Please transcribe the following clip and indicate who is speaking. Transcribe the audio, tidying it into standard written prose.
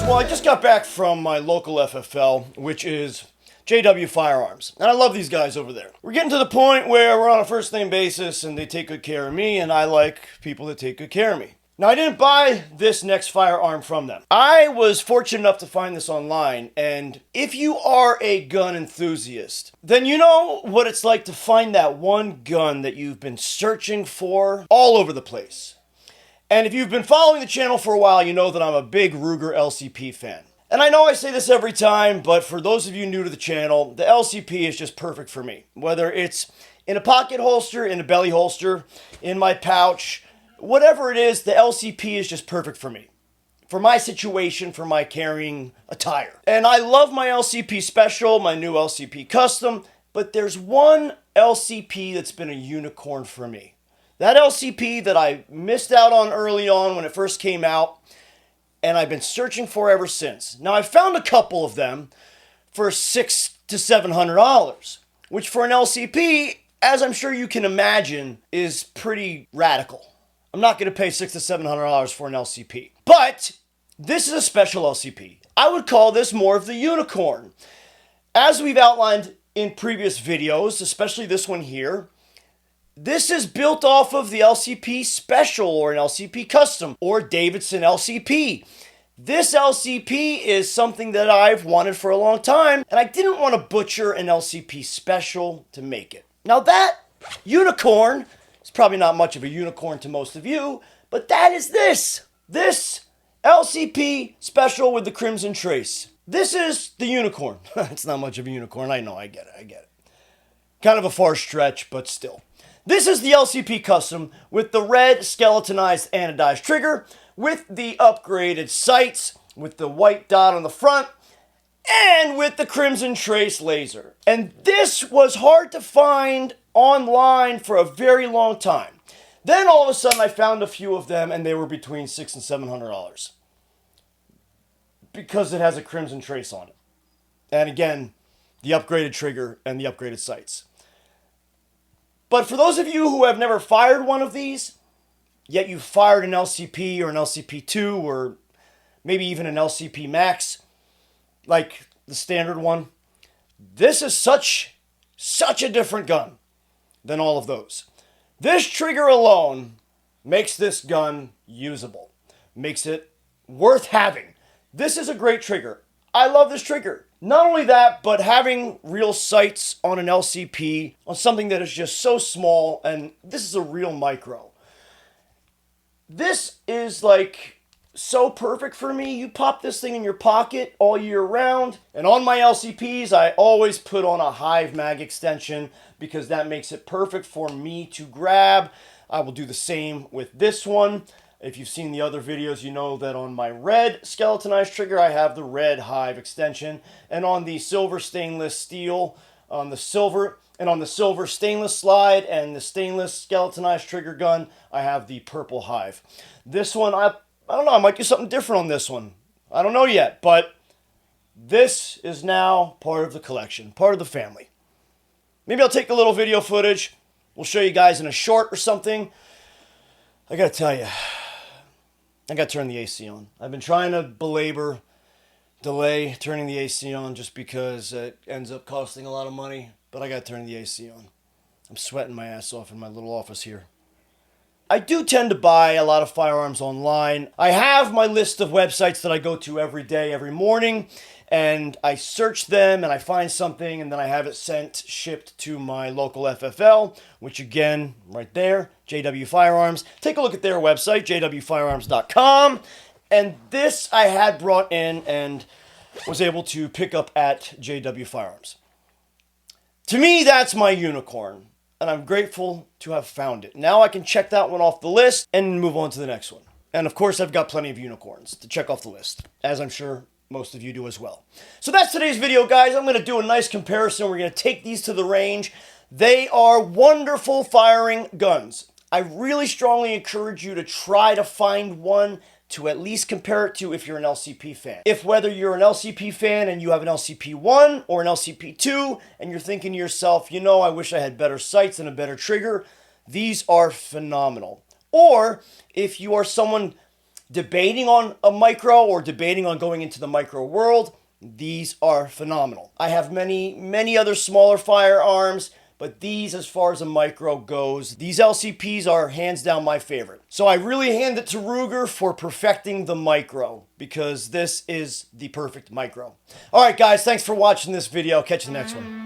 Speaker 1: Well, I just got back from my local FFL, which is JW Firearms, and I love these guys over there. We're getting to the point where we're on a first name basis and they take good care of me, and I like people that take good care of me. Now, I didn't buy this next firearm from them. I was fortunate enough to find this online, and if you are a gun enthusiast, then you know what it's like to find that one gun that you've been searching for all over the place. And if you've been following the channel for a while, you know that I'm a big Ruger LCP fan. And I know I say this every time, but for those of you new to the channel, the LCP is just perfect for me. Whether it's in a pocket holster, in a belly holster, in my pouch, whatever it is, the LCP is just perfect for me. For my situation, for my carrying attire. And I love my LCP Special, my new LCP Custom, but there's one LCP that's been a unicorn for me. That LCP that I missed out on early on when it first came out, and I've been searching for ever since. Now, I found a couple of them for $600 to $700, which for an LCP, as I'm sure you can imagine, is pretty radical. I'm not going to pay $600 to $700 for an LCP. But this is a special LCP. I would call this more of the unicorn. As we've outlined in previous videos, especially this one here, this is built off of the LCP Special or an LCP Custom or Davidson LCP. This LCP is something that I've wanted for a long time, and I didn't want to butcher an LCP Special to make it. Now that unicorn is probably not much of a unicorn to most of you, but that is this. This LCP Special with the Crimson Trace. This is the unicorn. It's not much of a unicorn. I know, I get it. Kind of a far stretch, but still. This is the LCP Custom with the red skeletonized anodized trigger, with the upgraded sights, with the white dot on the front, and with the Crimson Trace laser. And this was hard to find online for a very long time. Then all of a sudden I found a few of them, and they were between $600 and $700 because it has a Crimson Trace on it. And again, the upgraded trigger and the upgraded sights. But for those of you who have never fired one of these, yet you've fired an LCP or an LCP2 or maybe even an LCP Max, like the standard one, this is such a different gun than all of those. This trigger alone makes this gun usable, makes it worth having. This is a great trigger. I love this trigger. Not only that, but having real sights on an LCP, on something that is just so small, and this is a real micro. This is like so perfect for me. You pop this thing in your pocket all year round, and on my LCPs, I always put on a Hive mag extension because that makes it perfect for me to grab. I will do the same with this one. If you've seen the other videos, you know that on my red skeletonized trigger, I have the red Hive extension. And on the silver stainless steel, on the silver stainless slide and the stainless skeletonized trigger gun, I have the purple Hive. This one, I don't know, I might do something different on this one. I don't know yet, but this is now part of the collection, part of the family. Maybe I'll take a little video footage. We'll show you guys in a short or something. I gotta tell you, I got to turn the AC on. I've been trying to delay turning the AC on just because it ends up costing a lot of money, but I got to turn the AC on. I'm sweating my ass off in my little office here. I do tend to buy a lot of firearms online. I have my list of websites that I go to every day, every morning, and I search them and I find something and then I have it shipped to my local FFL, which again, right there, JW Firearms. Take a look at their website, jwfirearms.com. And this I had brought in and was able to pick up at JW Firearms. To me, that's my unicorn, and I'm grateful to have found it. Now I can check that one off the list and move on to the next one. And of course, I've got plenty of unicorns to check off the list, as I'm sure most of you do as well. So that's today's video, guys. I'm going to do a nice comparison. We're going to take these to the range. They are wonderful firing guns. I really strongly encourage you to try to find one to at least compare it to if you're an LCP fan. If whether you're an LCP fan and you have an LCP1 or an LCP2 and you're thinking to yourself, you know, I wish I had better sights and a better trigger, these are phenomenal. Or if you are someone debating on a micro or debating on going into the micro world, these are phenomenal. I have many other smaller firearms, but these, as far as a micro goes, these LCPs are hands down my favorite. So I really hand it to Ruger for perfecting the micro, because this is the perfect micro. All right, guys, thanks for watching this video. Catch you in the next one.